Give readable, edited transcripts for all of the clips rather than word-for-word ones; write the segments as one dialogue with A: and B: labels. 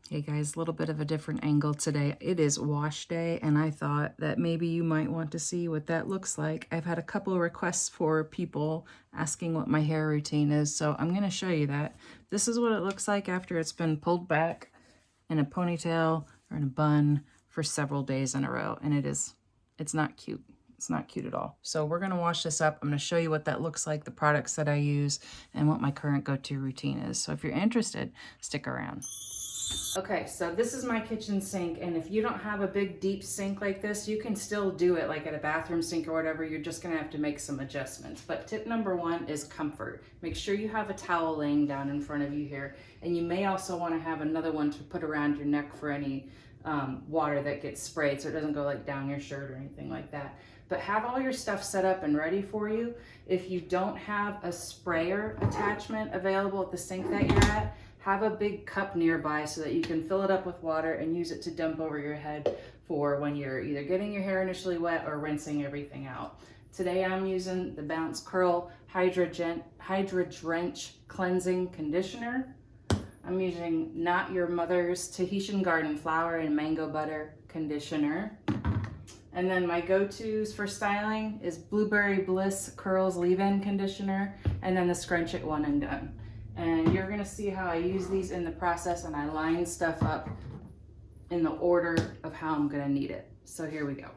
A: Hey guys, a little bit of a different angle today. It is wash day, and I thought that maybe you might want to see what that looks like. I've had a couple of requests for people asking what my hair routine is, so I'm going to show you that. This is what it looks like after it's been pulled back in a ponytail or in a bun for several days in a row, and it's not cute. It's not cute at all. So we're going to wash this up. I'm going to show you what that looks like, the products that I use, and what my current go-to routine is. So if you're interested, stick around. Okay, so this is my kitchen sink, and if you don't have a big deep sink like this, you can still do it like at a bathroom sink or whatever. You're just gonna have to make some adjustments. But tip number one is comfort. Make sure you have a towel laying down in front of you here, and you may also wanna have another one to put around your neck for any water that gets sprayed so it doesn't go like down your shirt or anything like that. But have all your stuff set up and ready for you. If you don't have a sprayer attachment available at the sink that you're at, have a big cup nearby so that you can fill it up with water and use it to dump over your head for when you're either getting your hair initially wet or rinsing everything out. Today I'm using the Bounce Curl Hydra Drench Cleansing Conditioner. I'm using Not Your Mother's Tahitian Garden Flower and Mango Butter Conditioner. And then my go-tos for styling is Blueberry Bliss Curls Leave-In Conditioner, and then the Scrunch It One and Done. And you're gonna see how I use these in the process, and I line stuff up in the order of how I'm gonna need it. So here we go.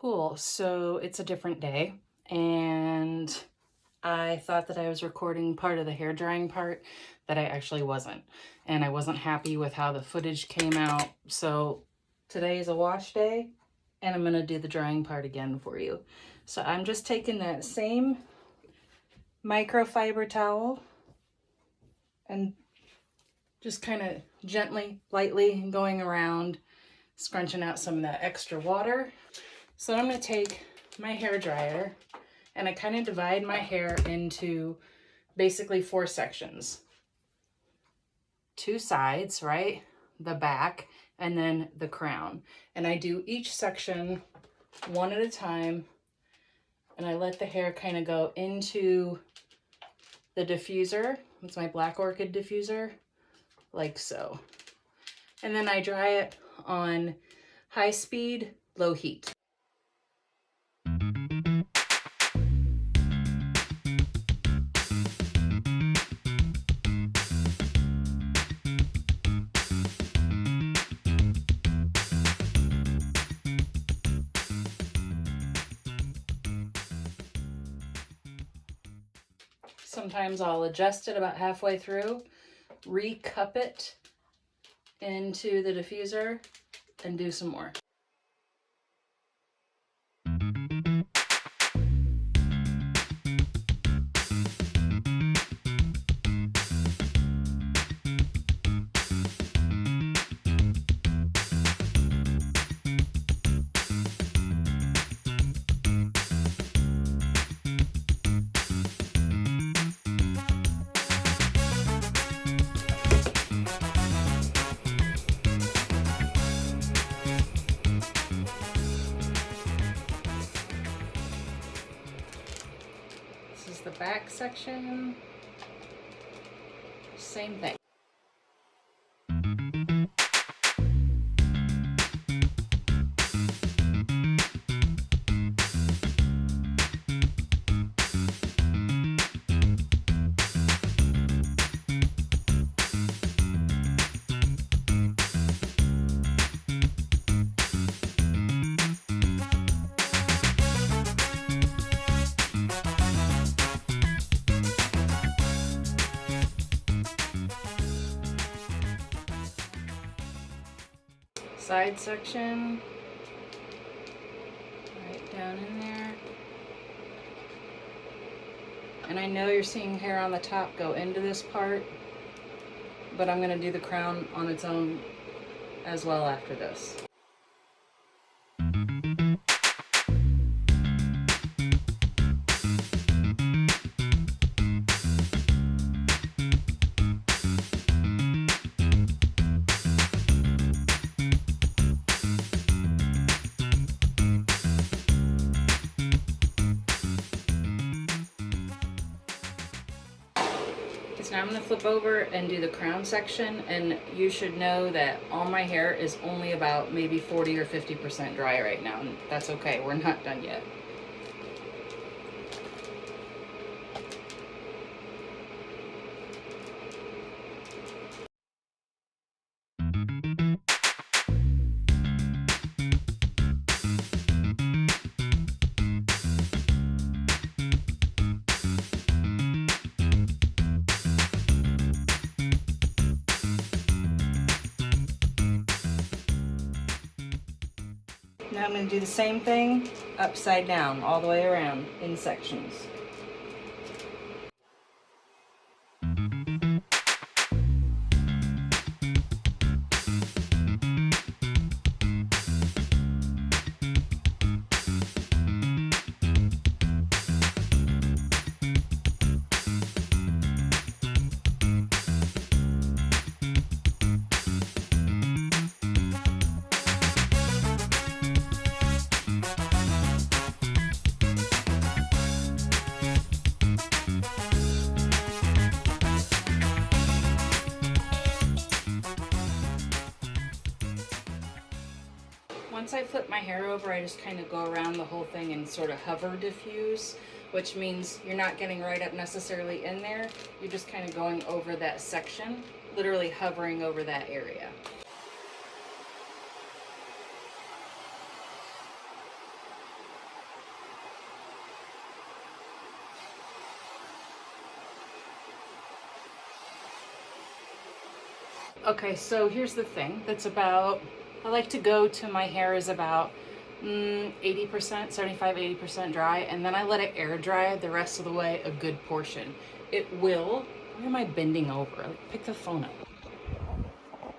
A: Cool, so it's a different day, and I thought that I was recording part of the hair drying part that I actually wasn't. And I wasn't happy with how the footage came out. So today is a wash day, and I'm gonna do the drying part again for you. So I'm just taking that same microfiber towel and just kind of gently, lightly going around, scrunching out some of that extra water. So I'm gonna take my hair dryer, and I kind of divide my hair into basically 4 sections. 2 sides, right? The back, and then the crown. And I do each section one at a time, and I let the hair kind of go into the diffuser. It's my Black Orchid diffuser, like so. And then I dry it on high speed, low heat. Sometimes I'll adjust it about halfway through, re-cup it into the diffuser, and do some more. This is the back section. Same thing. Side section, right down in there. And I know you're seeing hair on the top go into this part, but I'm gonna do the crown on its own as well after this. Now I'm going to flip over and do the crown section, and you should know that all my hair is only about maybe 40 or 50% dry right now, and that's okay, we're not done yet. Now I'm going to do the same thing upside down, all the way around in sections. Once I flip my hair over, I just kind of go around the whole thing and sort of hover diffuse, which means you're not getting right up necessarily in there. You're just kind of going over that section, literally hovering over that area. Okay, so here's the thing. I like to go to my hair is about 80%, 75, 80% dry, and then I let it air dry the rest of the way a good portion. It will, where am I bending over? Like, pick the phone up.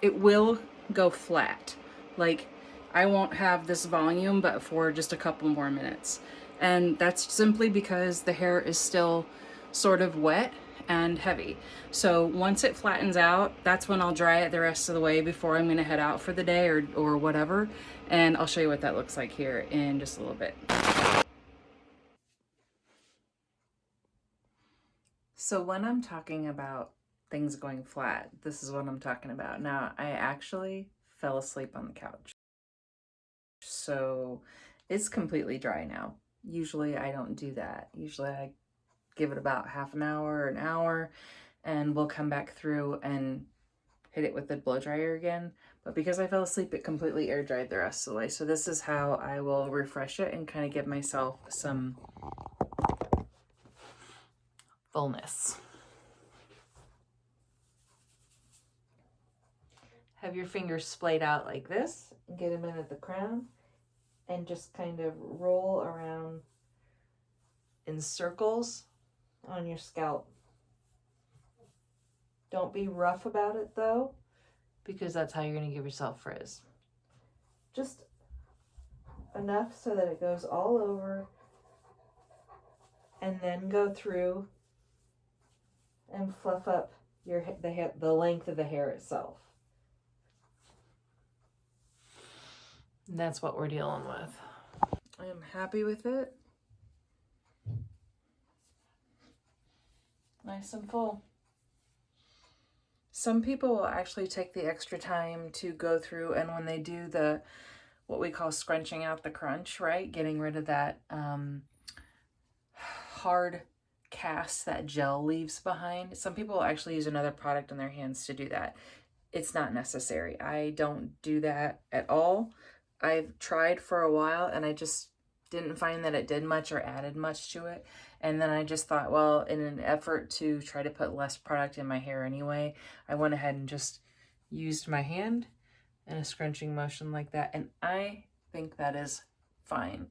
A: It will go flat. Like, I won't have this volume, but for just a couple more minutes. And that's simply because the hair is still sort of wet and heavy. So once it flattens out, that's when I'll dry it the rest of the way before I'm gonna head out for the day or whatever. And I'll show you what that looks like here in just a little bit. So when I'm talking about things going flat, this is what I'm talking about. Now, I actually fell asleep on the couch. So it's completely dry now. Usually I don't do that. Usually I give it about half an hour, and we'll come back through and hit it with the blow dryer again. But because I fell asleep, it completely air dried the rest of the way. So this is how I will refresh it and kind of give myself some fullness. Have your fingers splayed out like this, and get them in at the crown, and just kind of roll around in circles on your scalp. Don't be rough about it though, because that's how you're going to give yourself frizz. Just enough so that it goes all over, and then go through and fluff up the length of the hair itself. And that's what we're dealing with. I am happy with it. Nice and full. Some people will actually take the extra time to go through, and when they do what we call scrunching out the crunch, right? Getting rid of that hard cast that gel leaves behind. Some people will actually use another product on their hands to do that. It's not necessary. I don't do that at all. I've tried for a while and I just didn't find that it did much or added much to it. And then I just thought, well, in an effort to try to put less product in my hair anyway, I went ahead and just used my hand in a scrunching motion like that. And I think that is fine.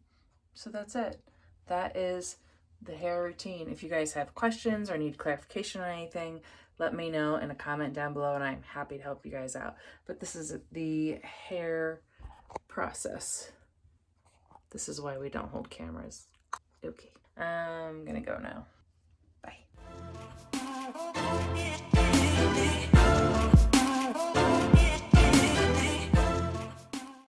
A: So that's it. That is the hair routine. If you guys have questions or need clarification on anything, let me know in a comment down below and I'm happy to help you guys out. But this is the hair process. This is why we don't hold cameras. Okay, I'm gonna go now. Bye.